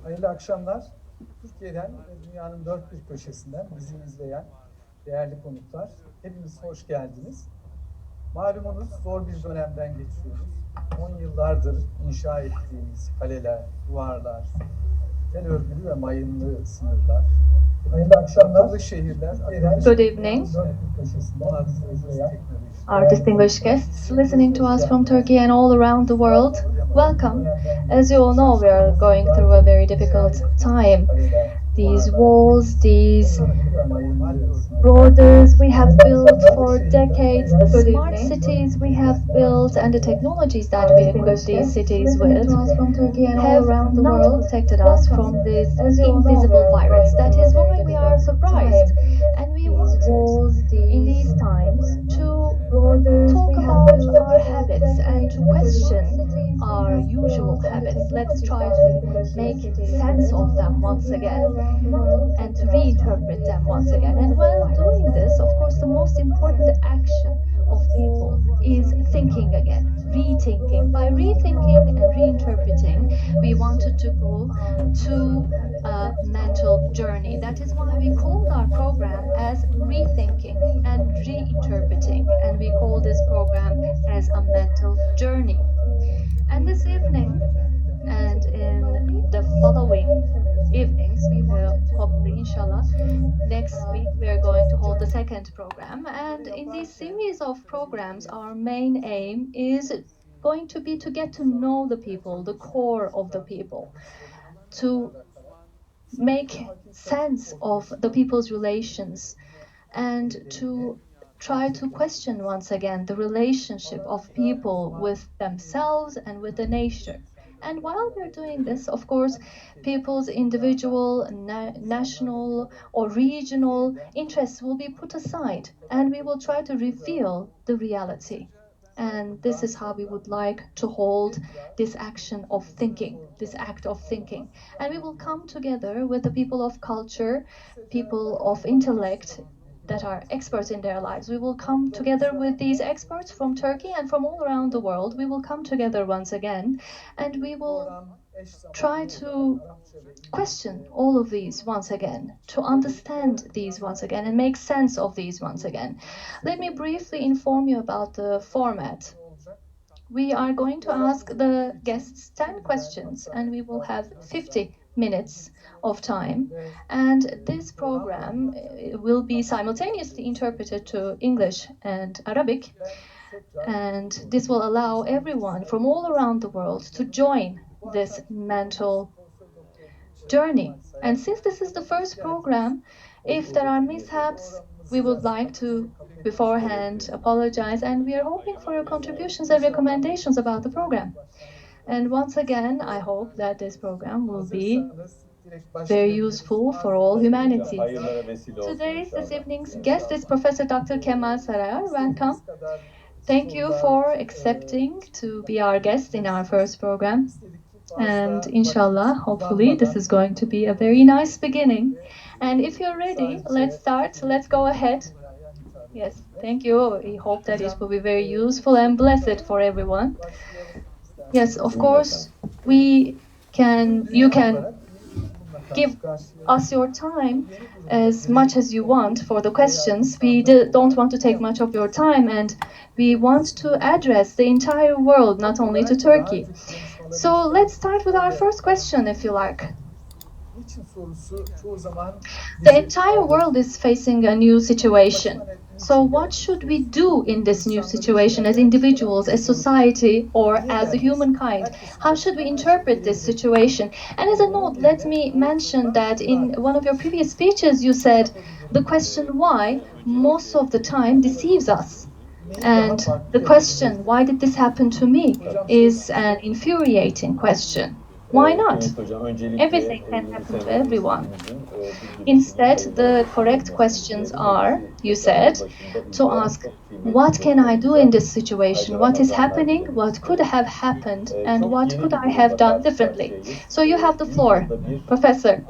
Hayırlı akşamlar. Türkiye'den ve dünyanın dört bir köşesinden bizi izleyen değerli konuklar, hepiniz hoş geldiniz. Malumunuz zor bir dönemden geçiyoruz. 10 yıllardır inşa ettiğimiz kaleler, duvarlar, tel örgülü ve mayınlı sınırlar, hayırlı akşamlar, şehirler, Good evening, our distinguished guests listening to us from Turkey and all around the world. Welcome. As you all know, we are going through a very difficult time. These walls, these borders we have built for decades, the smart cities we have built, and the technologies that we equip these cities with have not protected us from this invisible virus. That is why we are surprised. And we wanted in these times to talk about our habits and to question our usual habits. Let's try to make sense of them once again and to reinterpret them once again. And while doing this, of course, the most important action of people is thinking again, rethinking. By rethinking and reinterpreting, we wanted to go to a mental journey. That is why we called our program as Rethinking and Reinterpreting, and we call this program as a mental journey. And this evening, and in the following evenings, we will hopefully, inshallah, next week we are going to hold the second program. And in this series of programs, our main aim is going to be to get to know the people, the core of the people, to make sense of the people's relations, and to try to question once again the relationship of people with themselves and with the nature. And while we're doing this, of course, people's individual, national or regional interests will be put aside, and we will try to reveal the reality. And this is how we would like to hold this action of thinking, this act of thinking. And we will come together with the people of culture, people of intellect, that are experts in their lives. We will come together with these experts from Turkey and from all around the world. We will come together once again, and we will try to question all of these once again, to understand these once again, and make sense of these once again. Let me briefly inform you about the format. We are going to ask the guests 10 questions, and we will have 50 minutes of time, and this program will be simultaneously interpreted to English and Arabic, and this will allow everyone from all around the world to join this mental journey. And since this is the first program, if there are mishaps, we would like to beforehand apologize, and we are hoping for your contributions and recommendations about the program. And once again, I hope that this program will be very useful for all humanity. This evening's guest is Professor Dr. Kemal Sayar. Welcome. Thank you for accepting to be our guest in our first program. And inshallah, hopefully, this is going to be a very nice beginning. And if you're ready, let's start. Let's go ahead. Yes, thank you. We hope that it will be very useful and blessed for everyone. Yes, of course, you can give us your time as much as you want for the questions. We don't want to take much of your time, and we want to address the entire world, not only to Turkey. So let's start with our first question, if you like. The entire world is facing a new situation. So what should we do in this new situation as individuals, as society, or as humankind? How should we interpret this situation? And as a note, let me mention that in one of your previous speeches, you said the question why most of the time deceives us. And the question, why did this happen to me, is an infuriating question. Why not? Everything can happen to everyone. Instead, the correct questions are, you said, to ask, what can I do in this situation? What is happening? What could have happened? And what could I have done differently? So you have the floor, Professor.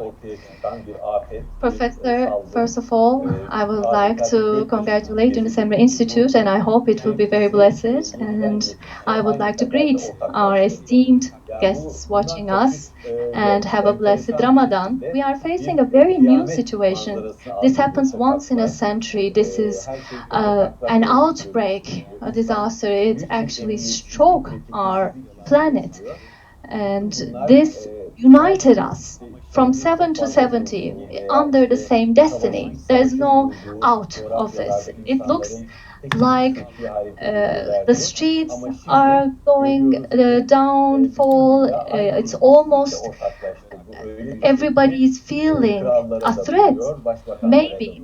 Professor, first of all, I would like to congratulate Yunus Emre Institute, and I hope it will be very blessed. And I would like to greet our esteemed guests watching us, and have a blessed Ramadan. We are facing a very new situation. This happens once in a century. This is an outbreak, a disaster. It actually struck our planet. And this united us from 7 to 70 under the same destiny. There's no out of this. It looks like the streets are going downfall. It's almost everybody is feeling a threat. Maybe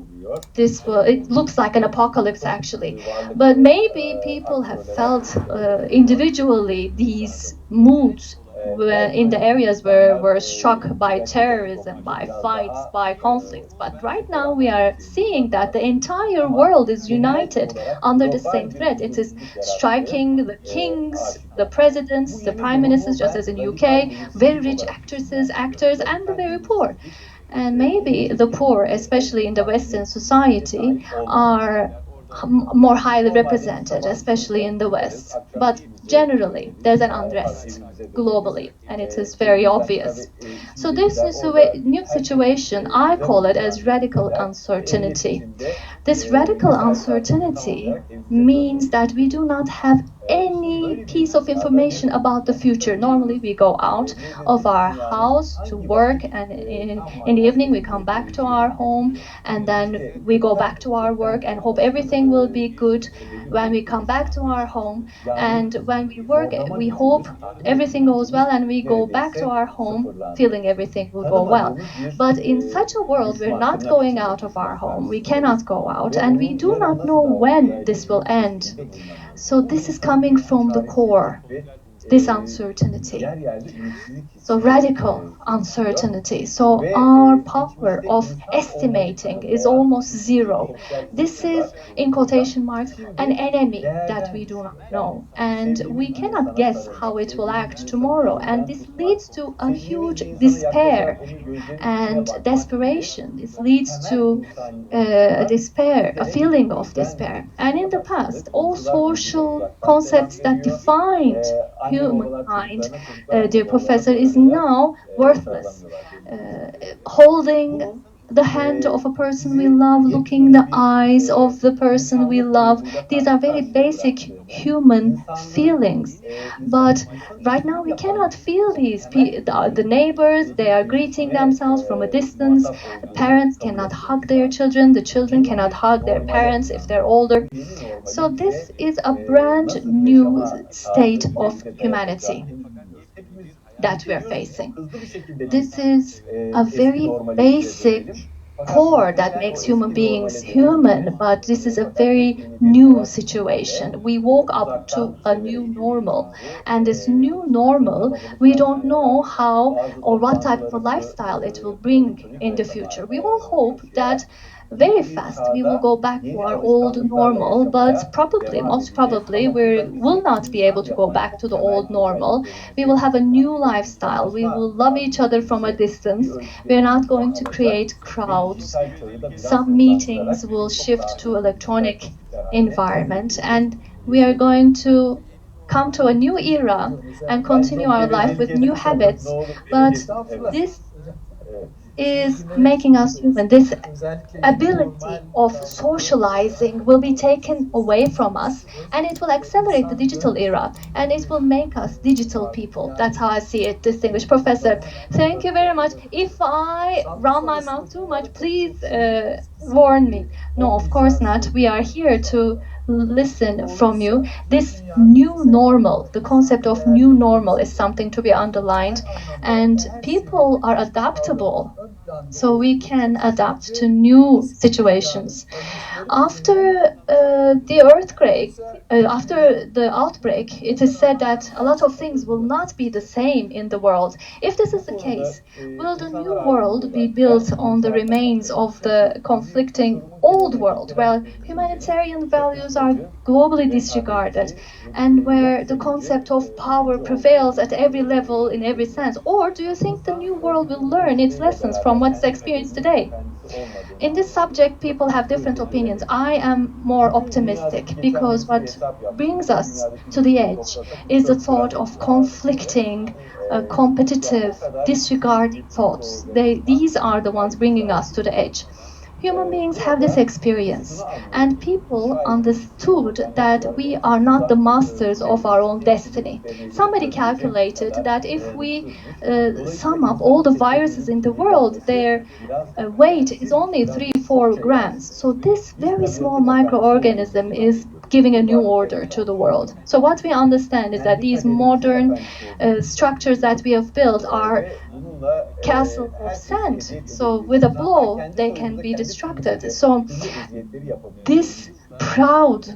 it looks like an apocalypse actually, but maybe people have felt individually these moods in the areas where we're struck by terrorism, by fights, by conflicts. But right now we are seeing that the entire world is united under the same threat. It is striking the kings, the presidents, the prime ministers, just as in UK, very rich actresses, actors, and the very poor. And maybe the poor, especially in the Western society, are more highly represented, especially in the West. But generally, there's an unrest globally, and it is very obvious. So this new situation, I call it as radical uncertainty. This radical uncertainty means that we do not have any piece of information about the future. Normally, we go out of our house to work, and in the evening we come back to our home, and then we go back to our work and hope everything will be good when we come back to our home. And when we work, we hope everything goes well, and we go back to our home feeling everything will go well. But in such a world, we're not going out of our home. We cannot go out, and we do not know when this will end. So this is coming from the core, this uncertainty. So radical uncertainty. So our power of estimating is almost zero. This is, in quotation marks, an enemy that we do not know. And we cannot guess how it will act tomorrow. And this leads to a huge despair and desperation. This leads to despair, a feeling of despair. And in the past, all social concepts that defined humankind, dear professor, is now worthless. Holding the hand of a person we love, looking the eyes of the person we love, these are very basic human feelings. But right now we cannot feel these. The neighbors, they are greeting themselves from a distance. Parents cannot hug their children. The children cannot hug their parents if they're older. So this is a brand new state of humanity that we're facing. This is a very basic core that makes human beings human, but this is a very new situation. We woke up to a new normal, and this new normal, we don't know how or what type of a lifestyle it will bring in the future. We will hope that very fast we will go back to our old normal, but most probably, we will not be able to go back to the old normal. We will have a new lifestyle. We will love each other from a distance. We are not going to create crowds. Some meetings will shift to electronic environment, and we are going to come to a new era and continue our life with new habits. But this is making us human. This ability of socializing will be taken away from us, and it will accelerate the digital era, and it will make us digital people. That's how I see it, distinguished professor. Thank you very much. If I run my mouth too much, please warn me. No, of course not. We are here to listen from you. This new normal, the concept of new normal, is something to be underlined, and people are adaptable, so we can adapt to new situations. After the earthquake, after the outbreak, it is said that a lot of things will not be the same in the world. If this is the case, will the new world be built on the remains of the conflicting old world, where humanitarian values are globally disregarded, and where the concept of power prevails at every level in every sense? Or do you think the new world will learn its lessons from what's experienced today? In this subject, people have different opinions. I am more optimistic because what brings us to the edge is the thought of conflicting, competitive, disregarding thoughts. These are the ones bringing us to the edge. Human beings have this experience, and people understood that we are not the masters of our own destiny. Somebody calculated that if we sum up all the viruses in the world, their weight is only 3-4 grams. So this very small microorganism is giving a new order to the world. So what we understand is that these modern structures that we have built are castle of sand. So with a blow, they can be destructed. So this pride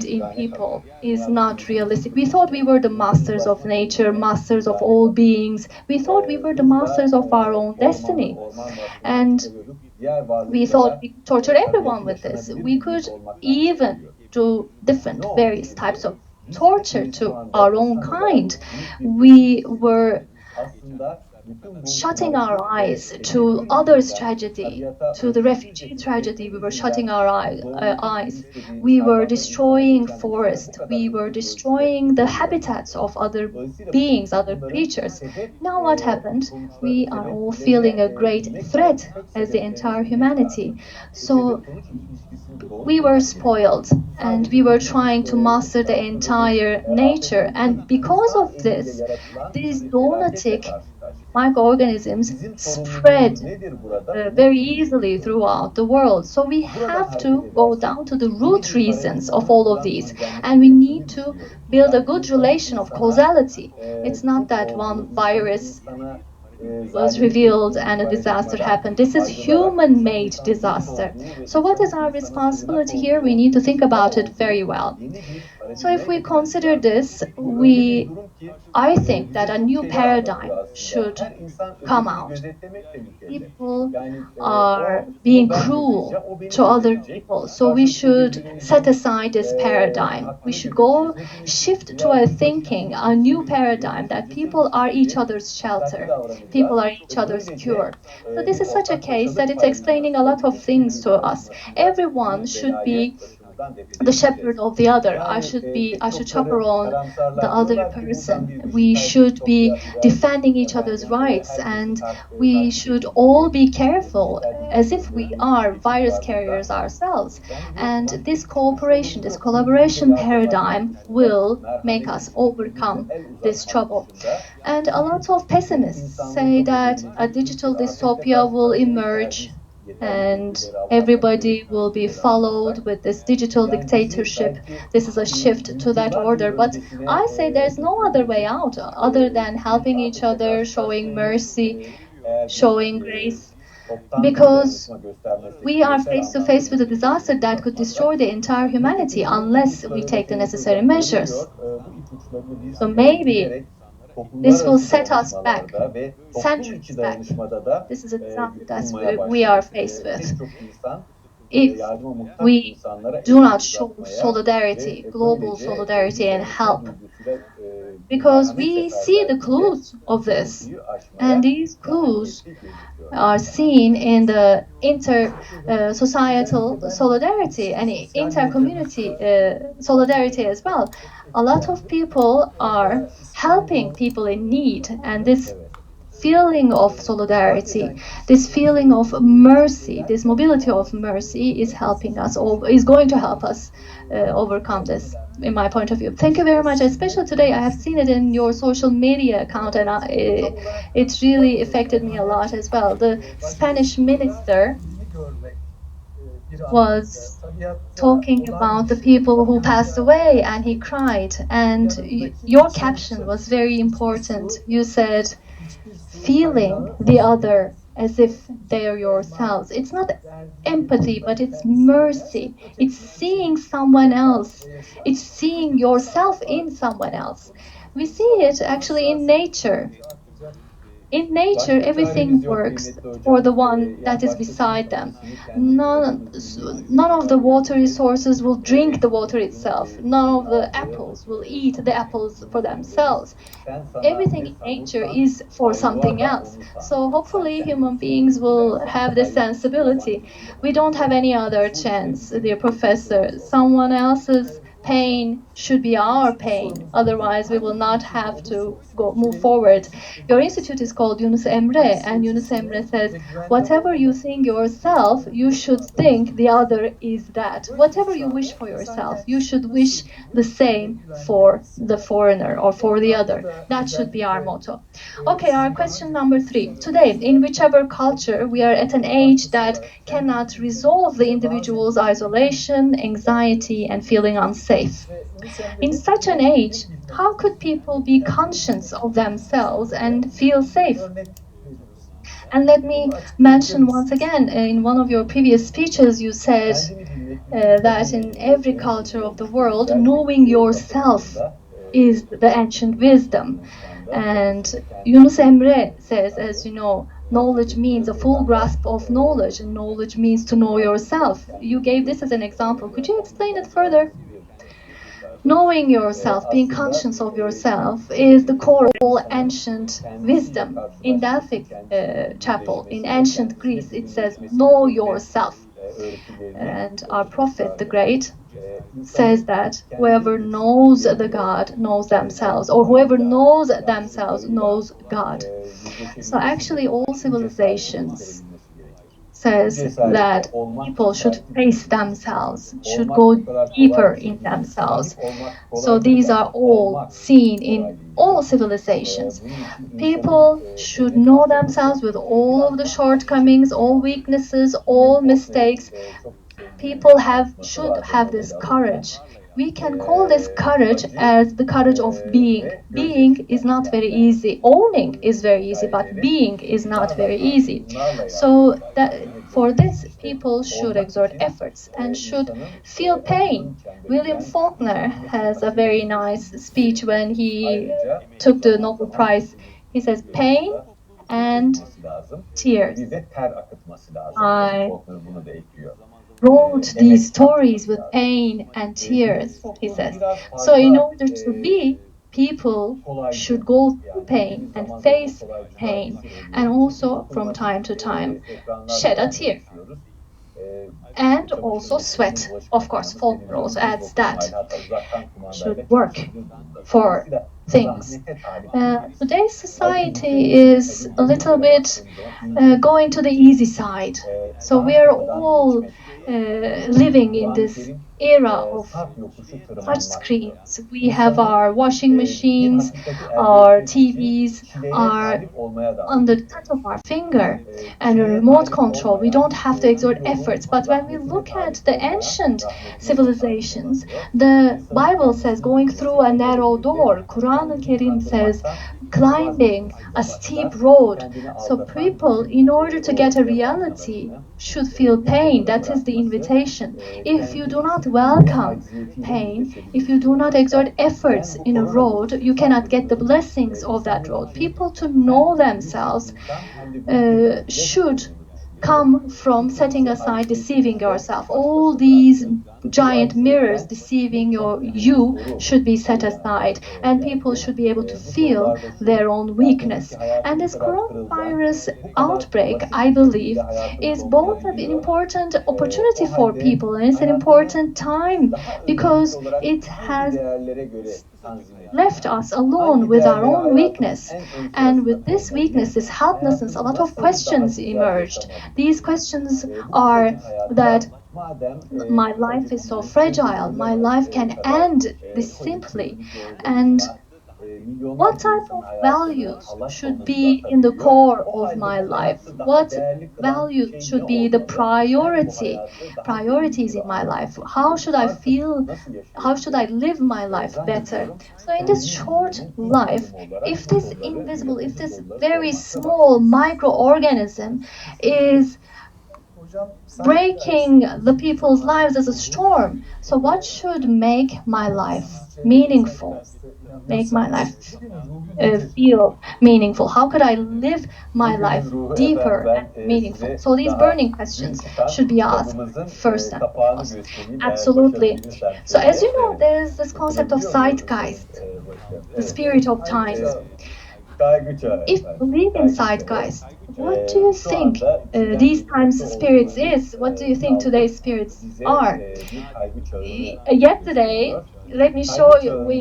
in people is not realistic. We thought we were the masters of nature, masters of all beings. We thought we were the masters of our own destiny. And we thought we tortured everyone with this. We could even do different, various types of torture to our own kind. We were shutting our eyes to others' tragedy, to the refugee tragedy. We were shutting our eyes. We were destroying forests. We were destroying the habitats of other beings, other creatures. Now what happened? We are all feeling a great threat as the entire humanity. So we were spoiled and we were trying to master the entire nature. And because of this, these lunatic microorganisms spread very easily throughout the world. So we have to go down to the root reasons of all of these, and we need to build a good relation of causality. It's not that one virus was revealed and a disaster happened. This is human-made disaster. So what is our responsibility here? We need to think about it very well. So if we consider this, I think that a new paradigm should come out. People are being cruel to other people, so we should set aside this paradigm. We should shift to a thinking, a new paradigm that people are each other's shelter, people are each other's cure. So this is such a case that it's explaining a lot of things to us. Everyone should be the shepherd of the other. I should chaperone the other person. We should be defending each other's rights, and we should all be careful as if we are virus carriers ourselves. And this cooperation, this collaboration paradigm will make us overcome this trouble. And a lot of pessimists say that a digital dystopia will emerge and everybody will be followed with this digital dictatorship. This is a shift to that order. But I say there's no other way out other than helping each other, showing mercy, showing grace, because we are face to face with a disaster that could destroy the entire humanity unless we take the necessary measures. So maybe this will set us back, centuries back. This is a disaster that we are faced with. If we do not show solidarity, global solidarity and help, because we see the clues of this, and these clues are seen in the inter-societal solidarity and inter-community solidarity as well. A lot of people are helping people in need, and this feeling of solidarity, this feeling of mercy, this mobility of mercy is helping us, or is going to help us overcome this, in my point of view. Thank you very much. Especially today, I have seen it in your social media account, and it really affected me a lot as well. The Spanish minister was talking about the people who passed away, and he cried. And your caption was very important. You said, feeling the other as if they are yourselves. It's not empathy, but it's mercy. It's seeing someone else. It's seeing yourself in someone else. We see it actually in nature. In nature, everything works for the one that is beside them. None of the water resources will drink the water itself. None of the apples will eat the apples for themselves. Everything in nature is for something else. So hopefully human beings will have this sensibility. We don't have any other chance, dear professor. Someone else's pain should be our pain. Otherwise, we will not have to move forward. Your institute is called Yunus Emre, and Yunus Emre says, whatever you think yourself, you should think the other is that. Whatever you wish for yourself, you should wish the same for the foreigner or for the other. That should be our motto. Okay, our question number 3. Today, in whichever culture, we are at an age that cannot resolve the individual's isolation, anxiety, and feeling unsafe. In such an age, how could people be conscious of themselves and feel safe? And let me mention once again, in one of your previous speeches, you said that in every culture of the world, knowing yourself is the ancient wisdom. And Yunus Emre says, as you know, knowledge means a full grasp of knowledge, and knowledge means to know yourself. You gave this as an example. Could you explain it further? Knowing yourself, being conscious of yourself, is the core of all ancient wisdom. In Delphic chapel, in ancient Greece, it says, know yourself. And our Prophet, the Great, says that whoever knows the God knows themselves, or whoever knows themselves knows God. So actually all civilizations says that people should face themselves, should go deeper in themselves. So these are all seen in all civilizations. People should know themselves with all of the shortcomings, all weaknesses, all mistakes. People should have this courage. We can call this courage as the courage of being. Being is not very easy. Owning is very easy, but being is not very easy. So for this, people should exert efforts and should feel pain. William Faulkner has a very nice speech when he took the Nobel Prize. He says, pain and tears. I wrote these stories with pain and tears, he says. So in order to be, people should go through pain and face pain, and also from time to time shed a tear. And also sweat, of course. Faulkner also adds that. Should work for things. Today's society is a little bit going to the easy side. So we are all living in this era of touch screens. We have our washing machines, our TVs are on the touch of our finger, and a remote control. We don't have to exert efforts. But when we look at the ancient civilizations, the Bible says going through a narrow door. Quran al-Karim says climbing a steep road. So people, in order to get a reality, should feel pain. That is the invitation. If you do not welcome pain, if you do not exert efforts in a road, you cannot get the blessings of that road. People to know themselves should come from setting aside deceiving yourself. All these giant mirrors deceiving you should be set aside, and people should be able to feel their own weakness. And this coronavirus outbreak, I believe, is both an important opportunity for people, and it's an important time because it has left us alone with our own weakness. And with this weakness, this helplessness, a lot of questions emerged. These questions are that my life is so fragile, my life can end this simply, and what type of values should be in the core of my life? What value should be the priorities in my life? How should I feel? How should I live my life better? So in this short life, if this invisible, if this very small microorganism is breaking the people's lives as a storm. So what should make my life meaningful? Make my life feel meaningful? How could I live my life deeper and meaningful? So these burning questions should be asked first and foremost. Absolutely. So as you know, there is this concept of zeitgeist, the spirit of times. If you believe in zeitgeist, what do you think these times spirits is? What do you think today's spirits are? Yesterday, let me show you, we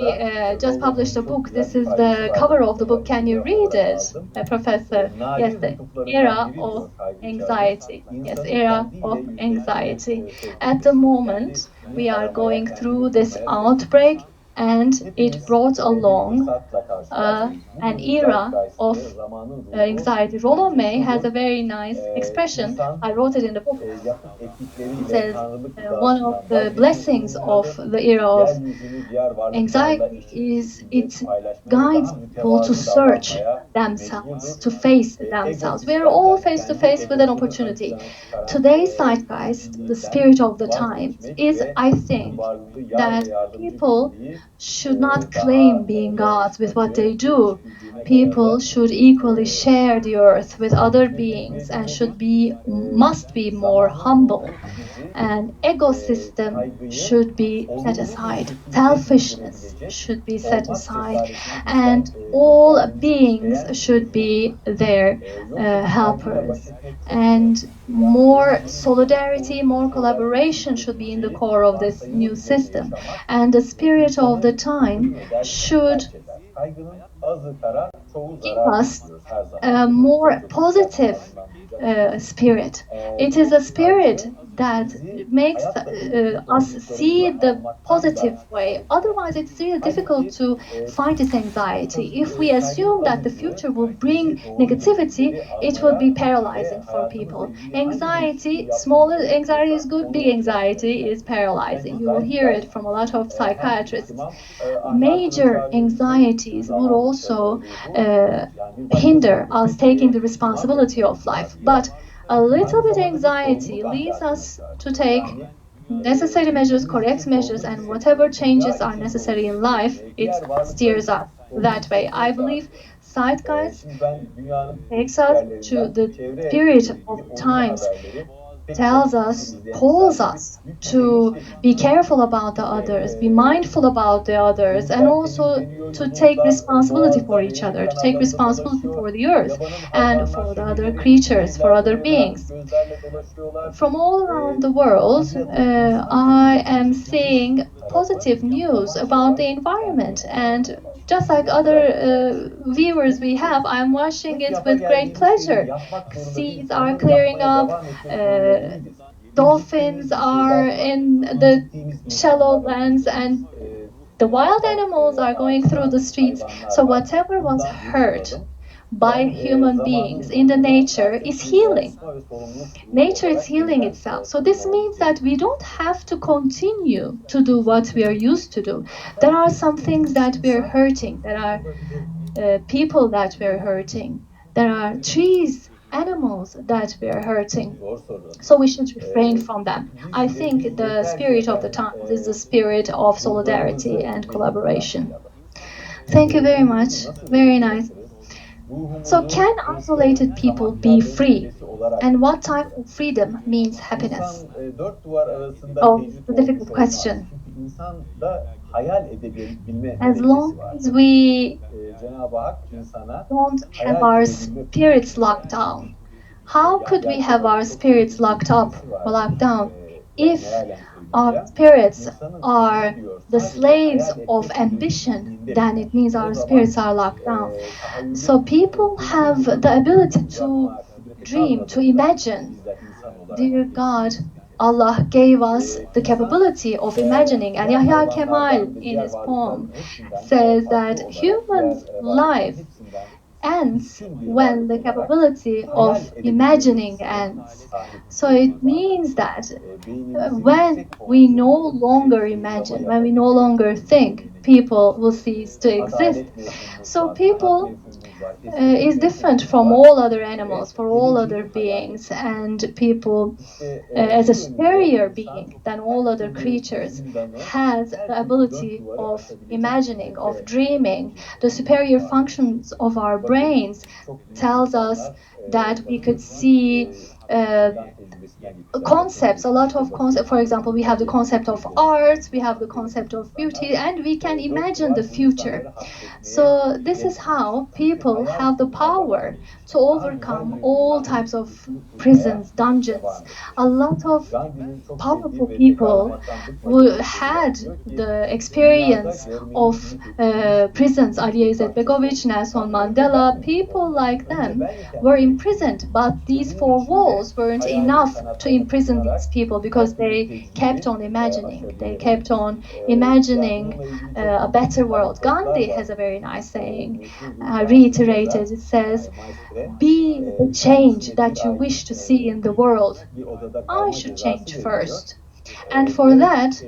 just published a book. This is the cover of the book. Can you read it, Professor? Yes, the era of anxiety. Yes, era of anxiety. At the moment, we are going through this outbreak, and it brought along an era of anxiety. Rollo May has a very nice expression. I wrote it in the book. It says one of the blessings of the era of anxiety is it guides people to search themselves, to face themselves. We are all face to face with an opportunity. Today's zeitgeist, the spirit of the times, is, I think, that people should not claim being gods with what they do. People should equally share the earth with other beings and must be more humble. An ecosystem should be set aside. Selfishness should be set aside. And all beings should be their helpers. And more solidarity, more collaboration should be in the core of this new system. And the spirit of the time should give us a more positive spirit. It is a spirit that makes us see the positive way. Otherwise, it's really difficult to fight this anxiety. If we assume that the future will bring negativity, it will be paralyzing for people. Anxiety, small anxiety is good, big anxiety is paralyzing. You will hear it from a lot of psychiatrists. Major anxieties would also hinder us taking the responsibility of life. But a little bit anxiety leads us to take necessary measures, correct measures, and whatever changes are necessary in life, it steers us that way. I believe zeitgeist takes us to the spirit of times, tells us, calls us to be careful about the others, be mindful about the others, and also to take responsibility for each other, to take responsibility for the earth and for the other creatures, for other beings. From all around the world, I am seeing positive news about the environment, and just like other viewers we have, I'm watching it with great pleasure. Seas are clearing up, dolphins are in the shallow lands, and the wild animals are going through the streets. So whatever was hurt by human beings in the nature is healing. Nature is healing itself. So this means that we don't have to continue to do what we are used to do. There are some things that we're hurting. There are people that we're hurting. There are trees, animals that we're hurting. So we should refrain from them. I think the spirit of the times is the spirit of solidarity and collaboration. Thank you very much. Very nice. So can isolated people be free? And what type of freedom means happiness? Oh, it's a difficult question. As long as we don't have our spirits locked down, how could we have our spirits locked up or locked down if our spirits are the slaves of ambition? Then it means our spirits are locked down. So people have the ability to dream, to imagine. Dear God, Allah gave us the capability of imagining, and Yahya Kemal in his poem says that human life ends when the capability of imagining ends. So it means that when we no longer imagine, when we no longer think, people will cease to exist. So people is different from all other animals, for all other beings, and people as a superior being than all other creatures has the ability of imagining, of dreaming. The superior functions of our brains tells us that we could see concepts, a lot of concepts. For example, we have the concept of art, we have the concept of beauty, and we can imagine the future. So this is how people have the power to overcome all types of prisons, dungeons. A lot of powerful people who had the experience of prisons, Ali Izetbegovic, Nelson Mandela, people like them were imprisoned, but these four walls weren't enough to imprison these people because they kept on imagining. They kept on imagining a better world. Gandhi has a very nice saying, reiterated. It says, "Be the change that you wish to see in the world. I should change first. And for that,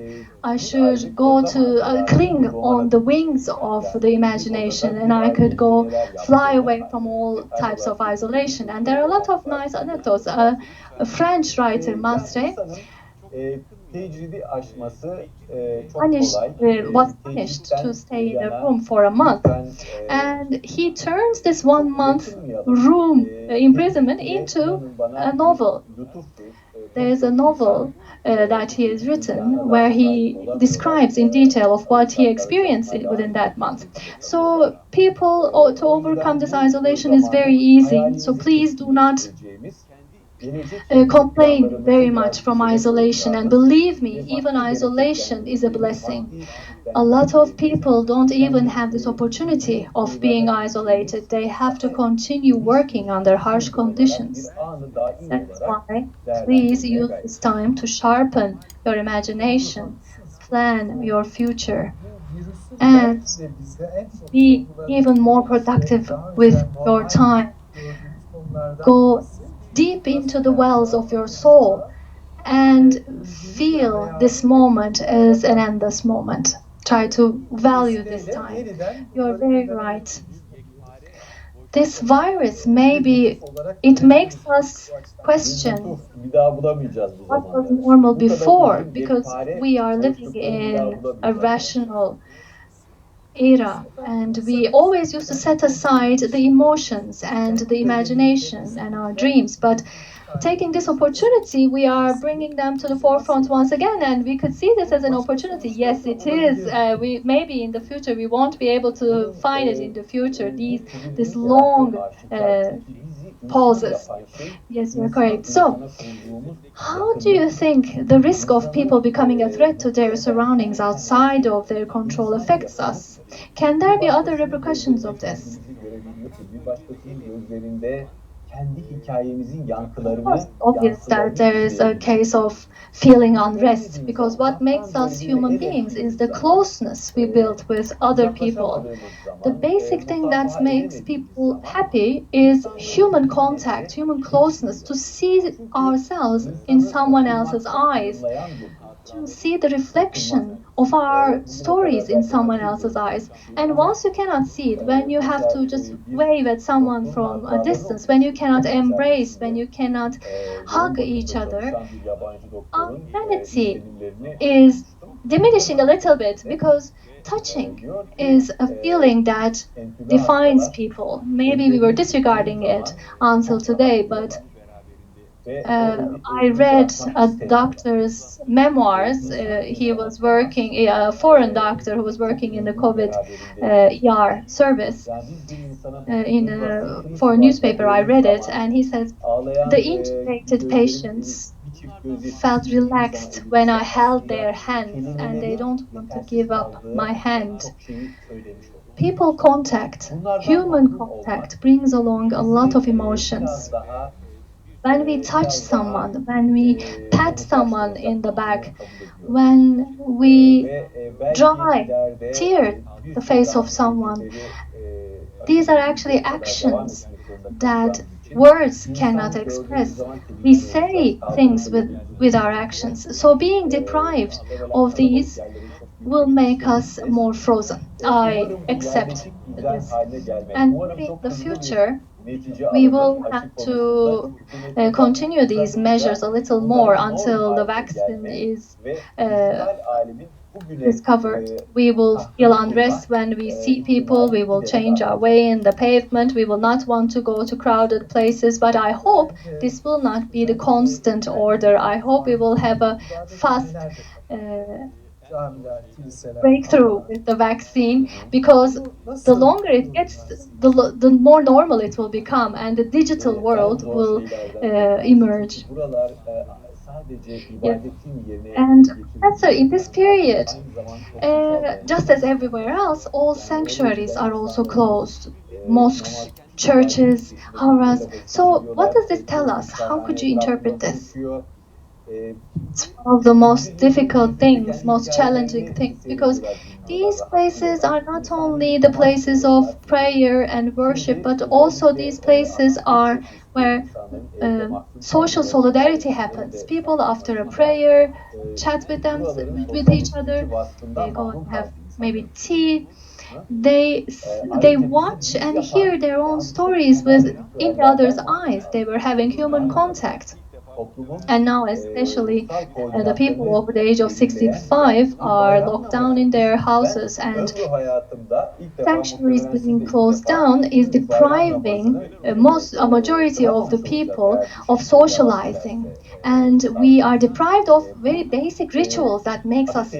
I should go to cling on the wings of the imagination, and I could go fly away from all types of isolation." And there are a lot of nice anecdotes. A French writer, Mastre, was punished to stay in a room for a month, and he turns this 1 month room imprisonment into a novel. There is a novel that he has written where he describes in detail of what he experienced within that month. So people, to overcome this isolation is very easy. So please do not complain very much from isolation, and believe me, even isolation is a blessing. A lot of people don't even have this opportunity of being isolated. They have to continue working under harsh conditions. That's why please use this time to sharpen your imagination, plan your future, and be even more productive with your time. Go deep into the wells of your soul and feel this moment as an endless moment. Try to value this time. You're very right. This virus, maybe it makes us question what was normal before, because we are living in a rational era, and we always used to set aside the emotions and the imagination and our dreams, but taking this opportunity, we are bringing them to the forefront once again, and we could see this as an opportunity. Yes, it is. We maybe in the future we won't be able to find it in the future. This long pauses. Yes, you're correct. So, how do you think the risk of people becoming a threat to their surroundings outside of their control affects us? Can there be other repercussions of this? It's obvious that there is a case of feeling unrest, because what makes us human beings is the closeness we build with other people. The basic thing that makes people happy is human contact, human closeness, to see ourselves in someone else's eyes, to see the reflection of our stories in someone else's eyes. And once you cannot see it, when you have to just wave at someone from a distance, when you cannot embrace, when you cannot hug each other, our humanity is diminishing a little bit, because touching is a feeling that defines people. Maybe we were disregarding it until today, but I read a doctor's memoirs. He was working, a foreign doctor who was working in the COVID ER service for a newspaper. I read it, and he says, the intubated patients felt relaxed when I held their hands, and they don't want to give up my hand. People contact, human contact, brings along a lot of emotions. When we touch someone, when we pat someone in the back, when we tear the face of someone, these are actually actions that words cannot express. We say things with our actions. So being deprived of these will make us more frozen. I accept this. And maybe in the future, we will have to continue these measures a little more until the vaccine is discovered. We will feel unrest when we see people. We will change our way in the pavement. We will not want to go to crowded places. But I hope this will not be the constant order. I hope we will have a fast breakthrough with the vaccine, because the longer it gets, the more normal it will become, and the digital world will emerge. Yeah. And Professor, in this period, just as everywhere else, all sanctuaries are also closed. Mosques, churches, houras. So what does this tell us? How could you interpret this? It's one of the most difficult things, most challenging things, because these places are not only the places of prayer and worship, but also these places are where social solidarity happens. People, after a prayer, chat with each other. They go and have maybe tea. They watch and hear their own stories in the other's eyes. They were having human contact. And now, especially the people over the age of 65 are locked down in their houses, and sanctuaries being closed down is depriving a majority of the people of socializing. And we are deprived of very basic rituals that makes us,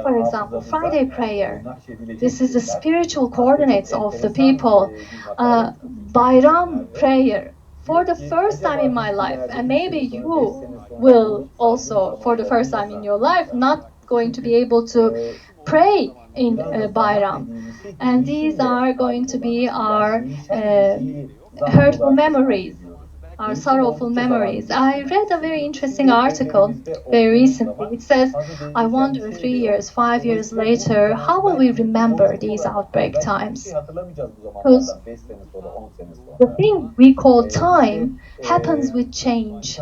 for example, Friday prayer. This is the spiritual coordinates of the people. Bayram prayer. For the first time in my life, and maybe you will also, for the first time in your life, not going to be able to pray in Bayram. And these are going to be our hurtful memories, our sorrowful memories. I read a very interesting article very recently. It says, I wonder 3 years, 5 years later, how will we remember these outbreak times? Because the thing we call time happens with change.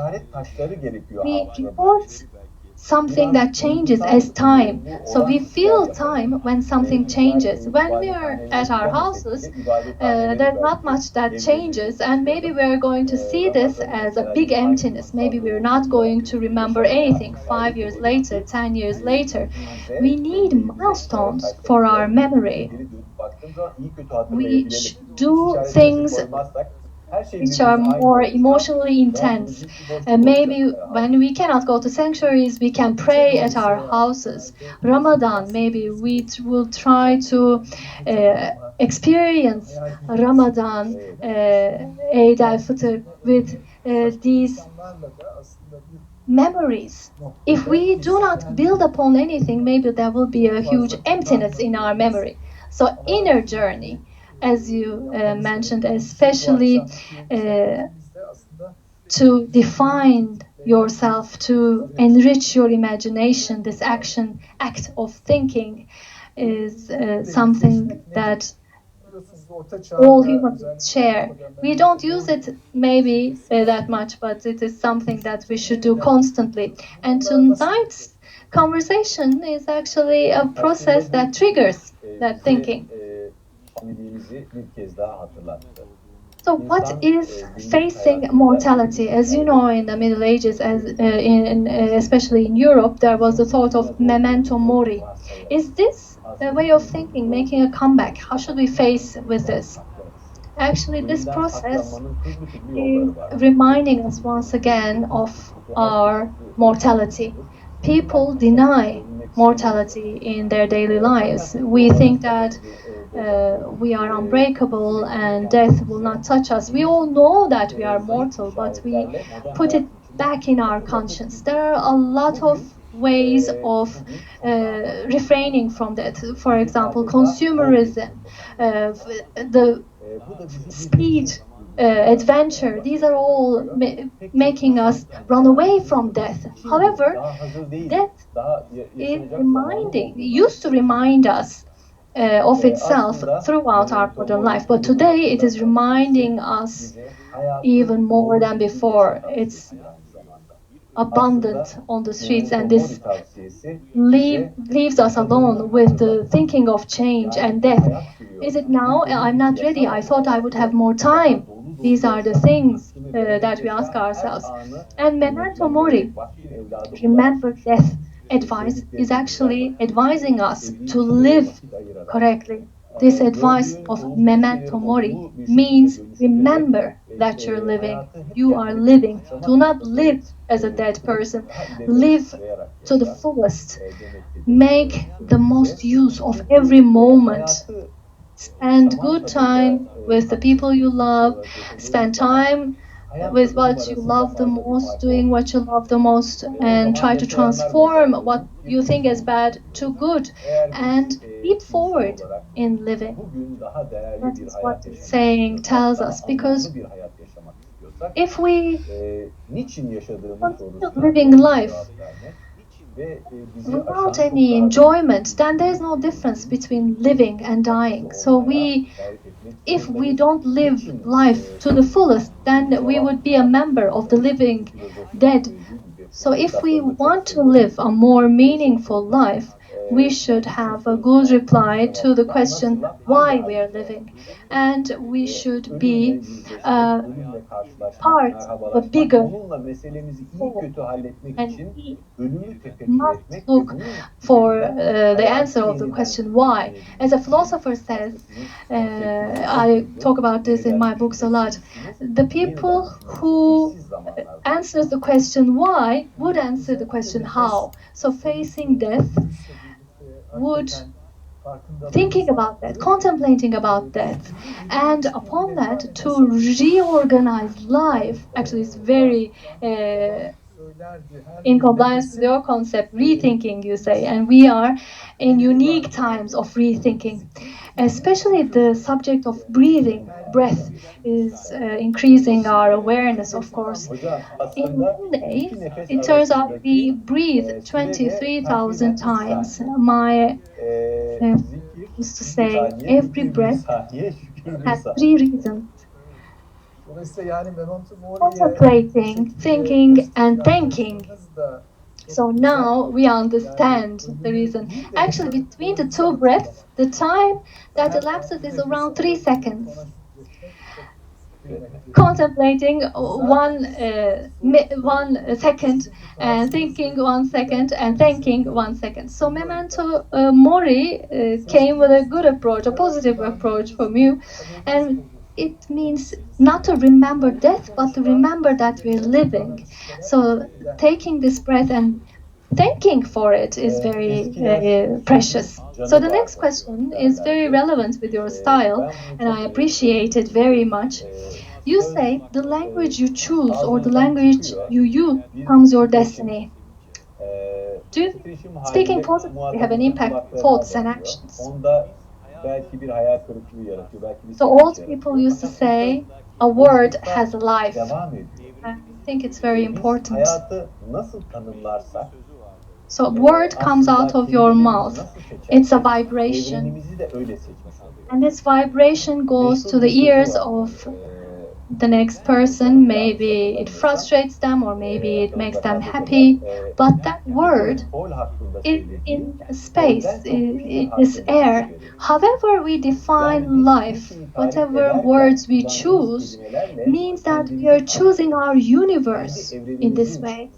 We report something that changes as time. So we feel time when something changes. When we are at our houses, there's not much that changes, and maybe we're going to see this as a big emptiness. Maybe we're not going to remember anything 5 years later, 10 years later. We need milestones for our memory. We do things which are more emotionally intense. And maybe when we cannot go to sanctuaries, we can pray at our houses. Ramadan, maybe we will try to experience Ramadan, Eid al-Fitr with these memories. If we do not build upon anything, maybe there will be a huge emptiness in our memory. So inner journey, as you mentioned, especially to define yourself, to enrich your imagination, this act of thinking is something that all humans share. We don't use it maybe that much, but it is something that we should do constantly. And tonight's conversation is actually a process that triggers that thinking. So what is facing mortality? As you know, in the Middle Ages, especially in Europe, there was the thought of Memento Mori. Is this a way of thinking making a comeback? How should we face with this? Actually, this process is reminding us once again of our mortality. People deny mortality in their daily lives. We think that we are unbreakable and death will not touch us. We all know that we are mortal, but we put it back in our conscience. There are a lot of ways of refraining from that. For example, consumerism, the speed, adventure, these are all making us run away from death. However, death used to remind us of itself throughout our modern life, but today it is reminding us even more than before. It's abundant on the streets, and this leaves us alone with the thinking of change and death. Is it now? I'm not ready. I thought I would have more time. These are the things that we ask ourselves. And Memento Mori, remember death, advice is actually advising us to live correctly. This advice of Memento Mori means remember that you're living. You are living. Do not live as a dead person. Live to the fullest. Make the most use of every moment. Spend good time with the people you love. Spend time with what you love the most, doing what you love the most, and try to transform what you think is bad to good, and leap forward in living. That is what this saying tells us, because if we continue living life without any enjoyment, then there's no difference between living and dying. So if we don't live life to the fullest, then we would be a member of the living dead. So if we want to live a more meaningful life, we should have a good reply to the question why we are living. And we should be part of a bigger whole. And we must look for the answer of the question why. As a philosopher says, I talk about this in my books a lot, the people who answers the question why would answer the question how. So facing death would thinking about that, contemplating about death, and upon that to reorganize life. Actually, it's very in compliance with your concept, rethinking, you say, and we are in unique times of rethinking. Especially the subject of breathing, breath, is increasing our awareness, of course. In one day, it turns out we breathe 23,000 times. My used to say, every breath has 3 reasons. Contemplating, thinking, and thinking. So now we understand the reason. Actually, between the 2 breaths, the time that elapses is around 3 seconds. Contemplating 1 second, and thinking 1 second, and thinking 1 second. So Memento Mori came with a good approach, a positive approach from you, and it means not to remember death, but to remember that we're living. So taking this breath and thanking for it is very precious. So the next question is very relevant with your style, and I appreciate it very much. You say the language you choose or the language you use becomes your destiny. Do you think speaking positively have an impact on thoughts and actions? So old people used to say, a word has a life. I think it's very important. So a word comes out of your mouth. It's a vibration. And this vibration goes to the ears of the next person. Maybe it frustrates them, or maybe it makes them happy. But that word is in space, in this air. However we define life, whatever words we choose, means that we are choosing our universe in this way.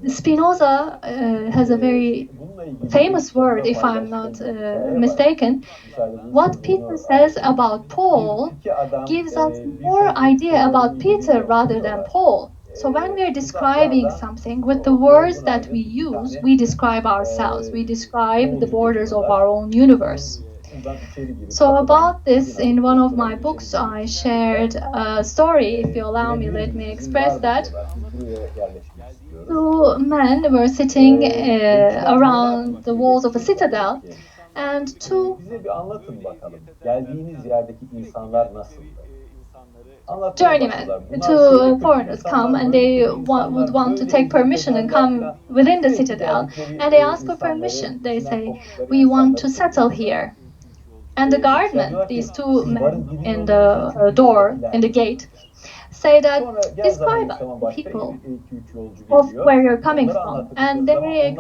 Spinoza has a very famous word, if I'm not mistaken. What Peter says about Paul gives us more idea about Peter rather than Paul. So when we are describing something, with the words that we use, we describe ourselves. We describe the borders of our own universe. So about this, in one of my books, I shared a story. If you allow me, let me express that. 2 men were sitting around the walls of a citadel, and 2 journeymen, 2 foreigners come, and they would want to take permission and come within the citadel, and they ask for permission. They say, we want to settle here. And the guardmen, these two men in the door, in the gate, say that describe the people of where you're coming from, and they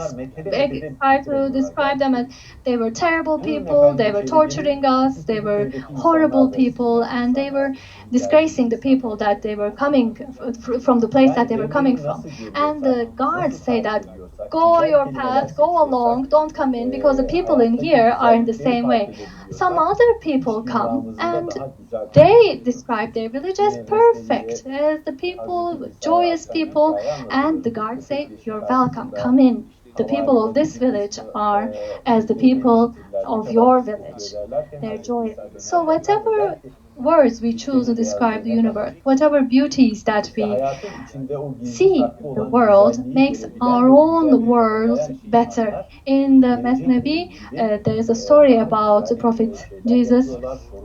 try to describe them as they were terrible people, they were torturing us, they were horrible people, and they were disgracing the people that they were coming from the place that they were coming from. And the guards say that go your path, go along, don't come in, because the people in here are in the same way. Some other people come and they describe their village as perfect, as the people, joyous people, and the guards say, you're welcome, come in. The people of this village are as the people of your village. They're joyous. So whatever words we choose to describe the universe, whatever beauties that we see in the world, makes our own world better. In the Mesnevi, there is a story about the Prophet Jesus,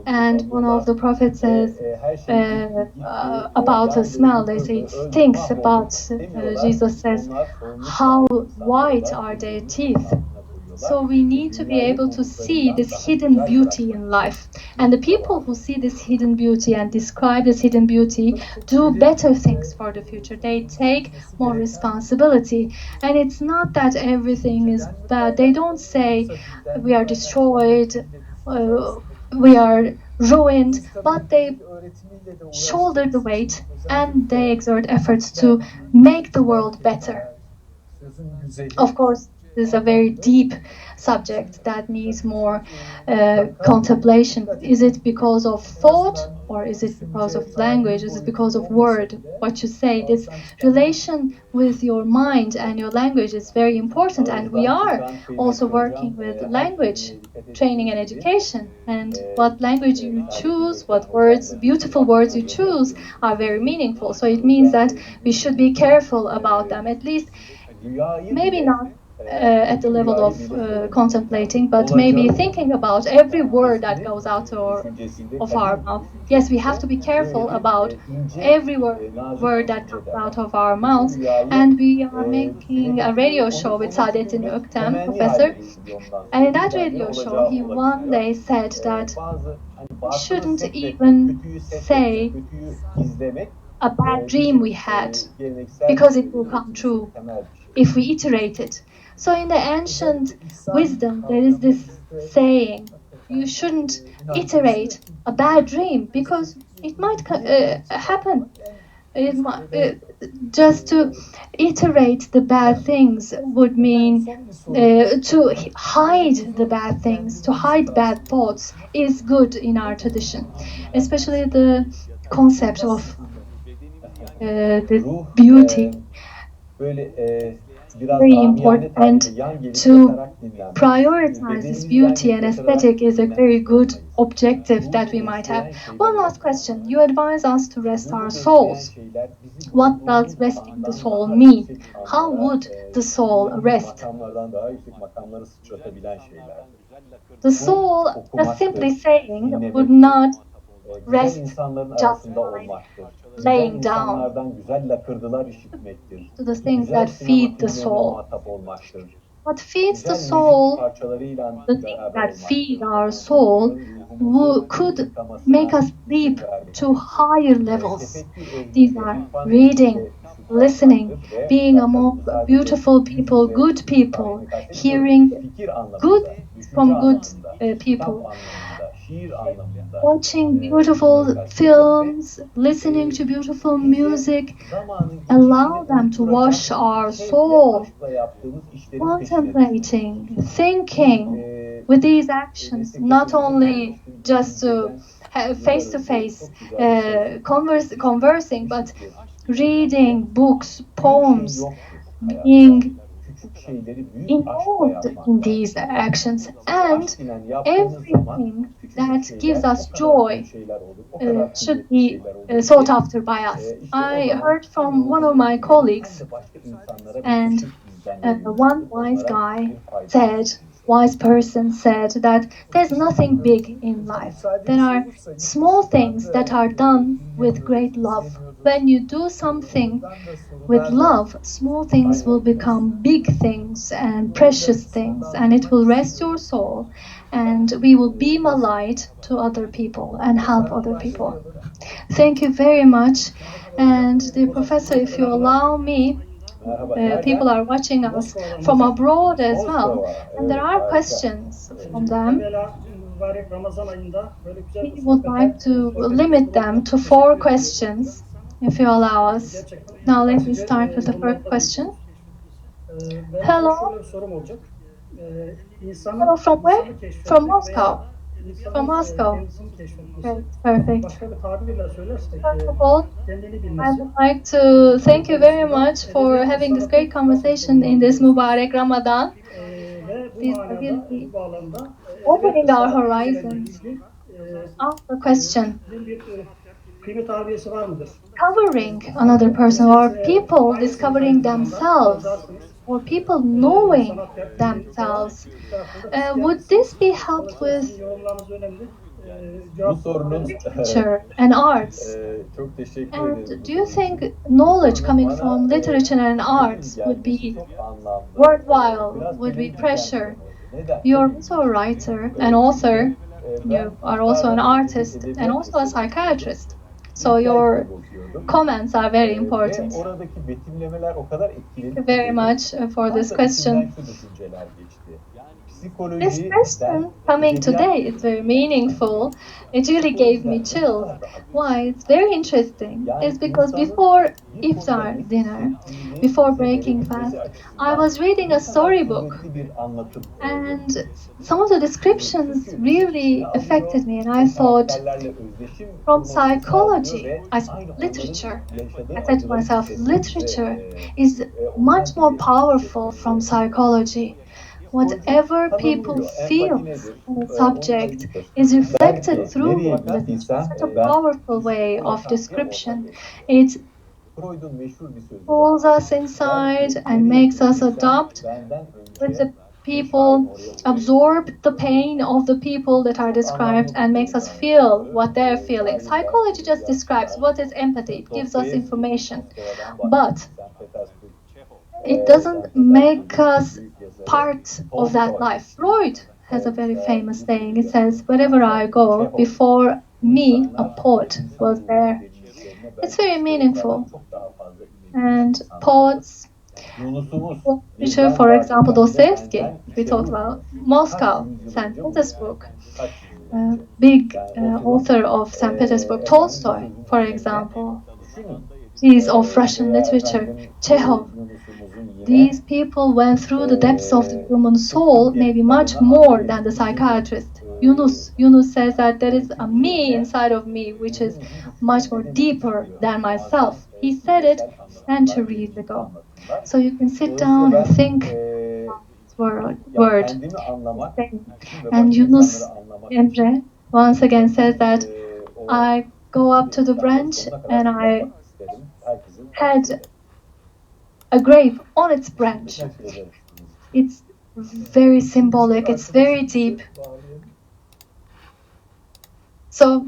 and one of the prophets says about a smell, they say it stinks, about Jesus says, how white are their teeth. So we need to be able to see this hidden beauty in life. And the people who see this hidden beauty and describe this hidden beauty do better things for the future. They take more responsibility. And it's not that everything is bad. They don't say we are destroyed, we are ruined, but they shoulder the weight and they exert efforts to make the world better. Of course, this is a very deep subject that needs more contemplation. Is it because of thought, or is it because of language? Is it because of word, what you say? This relation with your mind and your language is very important, and we are also working with language training and education. And what language you choose, what words, beautiful words you choose, are very meaningful. So it means that we should be careful about them, at least maybe not at the level of contemplating, but maybe thinking about every word that goes out of our mouth. Yes, we have to be careful about every word that comes out of our mouths. And we are making a radio show with Saadettin Öktem, professor. And in that radio show, he one day said that we shouldn't even say a bad dream we had, because it will come true if we iterate it. So in the ancient wisdom, there is this saying, you shouldn't iterate a bad dream, because it might happen. Just to iterate the bad things would mean to hide the bad things, to hide bad thoughts is good in our tradition. Especially the concept of the beauty. Very important, and to prioritize this beauty and aesthetic is a very good objective that we might have. One last question. You advise us to rest our souls. What does resting the soul mean? How would the soul rest? The soul, just simply saying, would not rest just by laying down to the things that feed the soul. What feeds the soul, the things that feed our soul, could make us leap to higher levels. These are reading, listening, being among beautiful people, good people, hearing good from good people, watching beautiful films, listening to beautiful music, allow them to wash our soul, contemplating, thinking with these actions, not only just to have face-to-face conversing, but reading books, poems, being involved in these actions, and everything that gives us joy should be sought after by us. I heard from one of my colleagues, and one wise person said that there's nothing big in life. There are small things that are done with great love. When you do something with love, small things will become big things and precious things, and it will rest your soul. and we will beam a light to other people and help other people. Thank you very much. And the professor, if you allow me, people are watching us from abroad as well, and there are questions from them. We would like to limit them to 4 questions, if you allow us. Now let me start with the first question. Hello. Hello, from where? From Moscow. From Moscow. Great, perfect. First of all, I would like to thank you very much for having this great conversation in this Mubarak Ramadan. These are really opening our horizons. Ask the question. Covering another person, or people discovering themselves, or people knowing themselves. Would this be helped with literature and arts? And do you think knowledge coming from literature and arts would be worthwhile, would be pressure? You're also a writer and author. You are also an artist and also a psychiatrist. So your comments are very important. Thank you very much for this question. This question coming today is very meaningful. It really gave me chills. Why? It's very interesting. It's because before iftar dinner, before breaking fast, I was reading a storybook, and some of the descriptions really affected me, and I thought, from psychology, literature. I said to myself, literature is much more powerful from psychology. Whatever people feel in a subject is reflected through literature. Such a powerful way of description. It pulls us inside and makes us adopt with the people, absorb the pain of the people that are described, and makes us feel what they're feeling. Psychology just describes what is empathy. It gives us information. But it doesn't make us part of that life. Freud has a very famous saying. It says, wherever I go, before me, a poet was there. It's very meaningful. And poets, literature, for example, Dostoevsky, we talked about, Moscow, St. Petersburg, big author of St. Petersburg, Tolstoy, for example. He's of Russian literature, Chekhov. These people went through the depths of the human soul, maybe much more than the psychiatrist. Yunus says that there is a me inside of me, which is much more deeper than myself. He said it centuries ago. So you can sit down and think this word. And Yunus, Emre, once again says that I go up to the branch and I had a grape on its branch. It's very symbolic, it's very deep. So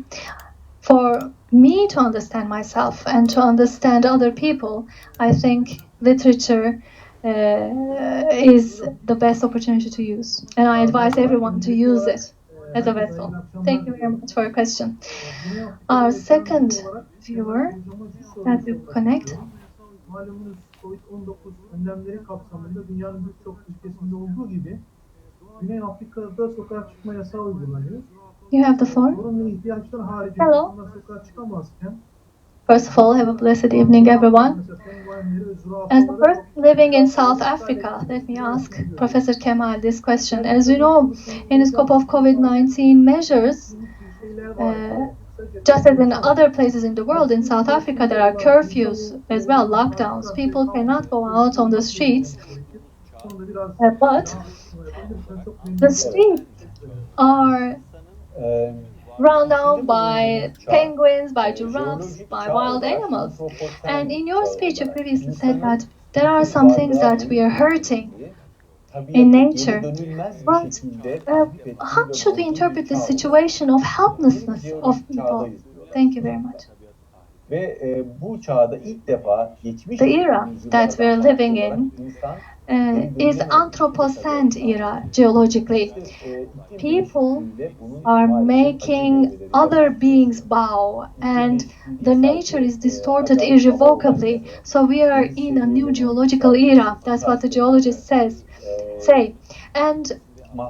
for me to understand myself and to understand other people, I think literature is the best opportunity to use. And I advise everyone to use it as a vessel. Thank you very much for your question. Our second viewer that will connect. Covid-19 önlemleri kapsamında dünyanın birçok ülkesinde olduğu gibi Güney Afrika'da sokağa çıkma yasağı uygulanıyor. You have the floor. Hello. First of all, have a blessed evening, everyone. As a person living in South Africa, let me ask Professor Kemal this question. As you know, in the scope of COVID-19 measures, just as in other places in the world, in South Africa, there are curfews as well, lockdowns. People cannot go out on the streets. But the streets are run down by penguins, by giraffes, by wild animals. And in your speech, you previously said that there are some things that we are hurting in nature. But how should we interpret the situation of helplessness of people? Thank you very much. Ve bu çağda ilk defa geçmiş The era that we're yüzyıllardan living farklı olarak in insan is Anthropocene era geologically. People are making other beings bow, and the nature is distorted irrevocably. So we are in a new geological era. That's what the geologists say. And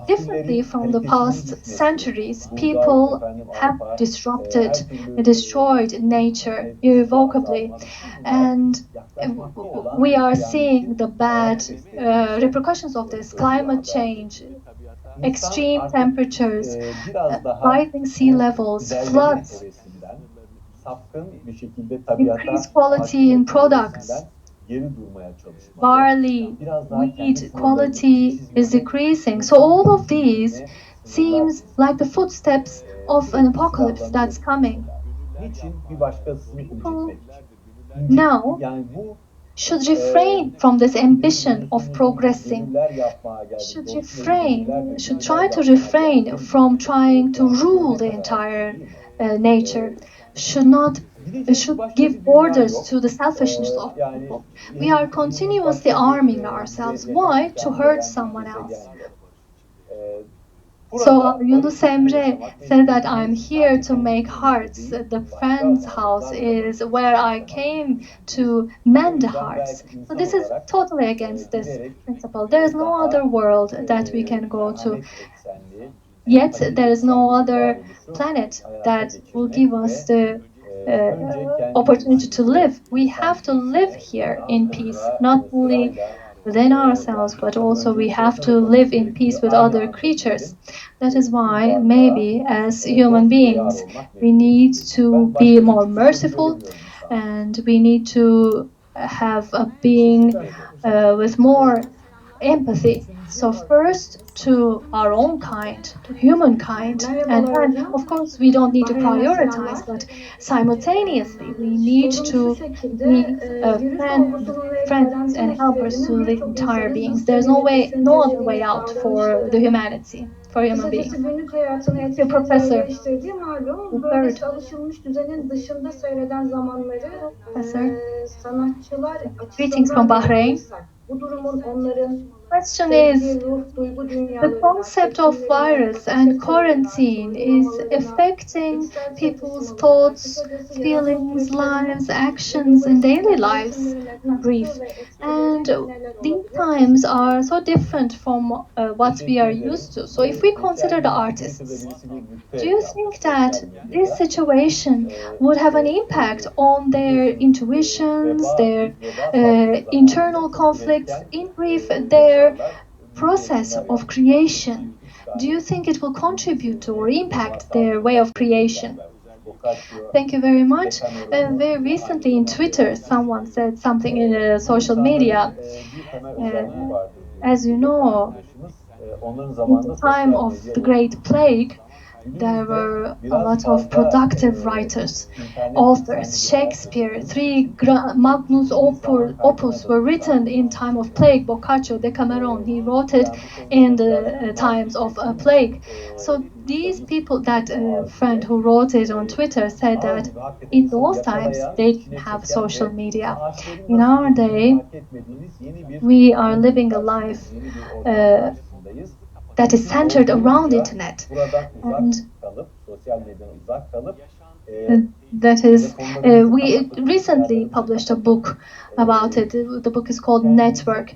differently from the past centuries, people have disrupted, destroyed nature irrevocably, and we are seeing the bad repercussions of this: climate change, extreme temperatures, rising sea levels, floods, increased quality in products. Barley, wheat quality is decreasing. So all of these seems like the footsteps of an apocalypse that's coming. People now should refrain from this ambition of progressing, should try to refrain from trying to rule the entire nature, should give orders to the selfishness of people. We are continuously arming ourselves. Why? To hurt someone else. So Yunus Emre said that I'm here to make hearts. The friend's house is where I came to mend hearts. So this is totally against this principle. There is no other world that we can go to. Yet there is no other planet that will give us the opportunity to live. We have to live here in peace, not only within ourselves, but also we have to live in peace with other creatures. That is why maybe as human beings, we need to be more merciful, and we need to have a being with more empathy. So first to our own kind, to humankind, and then of course we don't need to prioritize, but simultaneously we need to be friends and helpers to the entire beings. There's no other way out for the humanity, for human beings. Günlük hayatını etkilediği Professor. ve değiştirdiği malum. Böylesi alışılmış düzenin dışında seyreden zamanları sanatçılar Greetings from Bahrain. Bu durumun onların Question is, the concept of virus and quarantine is affecting people's thoughts, feelings, lives, actions in daily lives, in brief. And these times are so different from what we are used to. So if we consider the artists, do you think that this situation would have an impact on their intuitions, their internal conflicts, in brief, their process of creation? Do you think it will contribute to or impact their way of creation? Thank you very much. Very recently in Twitter, someone said something in social media. As you know, in the time of the Great Plague, there were a lot of productive writers, authors. Shakespeare, three magnus opus were written in time of plague. Boccaccio, Decameron, he wrote it in the times of plague. So these people, that friend who wrote it on Twitter said that in those times they didn't have social media. In our day, we are living a life that is centered around internet, and that is, we recently published a book about it. The book is called Network.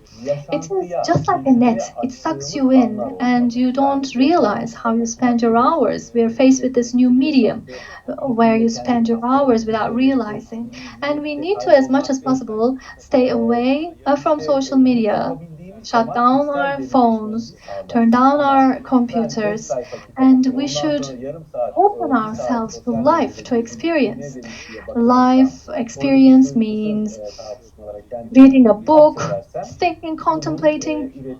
It is just like a net. It sucks you in and you don't realize how you spend your hours. We are faced with this new medium where you spend your hours without realizing. And we need to, as much as possible, stay away from social media, shut down our phones, turn down our computers, and we should open ourselves to life, to experience. Life experience means reading a book, thinking, contemplating,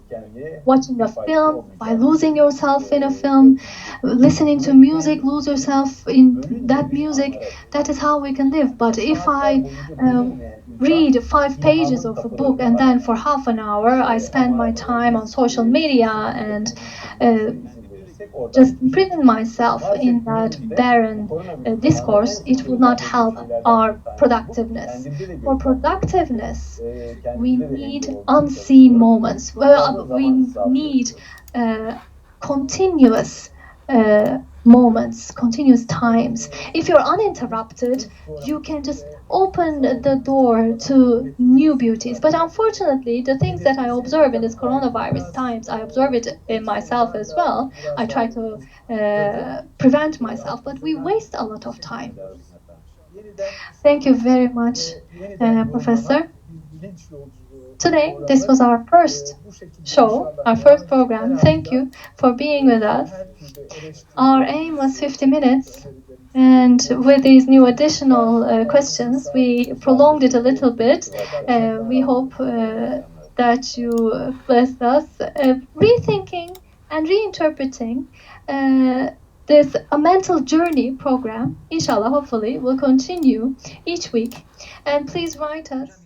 watching a film, by losing yourself in a film, listening to music, lose yourself in that music. That is how we can live. But if I read 5 pages of a book and then for half an hour I spend my time on social media and just imprison myself in that barren discourse, it will not help our productiveness. For productiveness, we need unseen moments. Well, we need continuous moments, continuous times. If you're uninterrupted, you can just open the door to new beauties. But unfortunately, the things that I observe in this coronavirus times, I observe it in myself as well. I try to prevent myself, but we waste a lot of time. Thank you very much, Professor. Today, this was our first show, our first program. Thank you for being with us. Our aim was 50 minutes, and with these new additional questions, we prolonged it a little bit. We hope that you blessed us. Rethinking and reinterpreting this a mental journey program, inshallah, hopefully, will continue each week. And please write us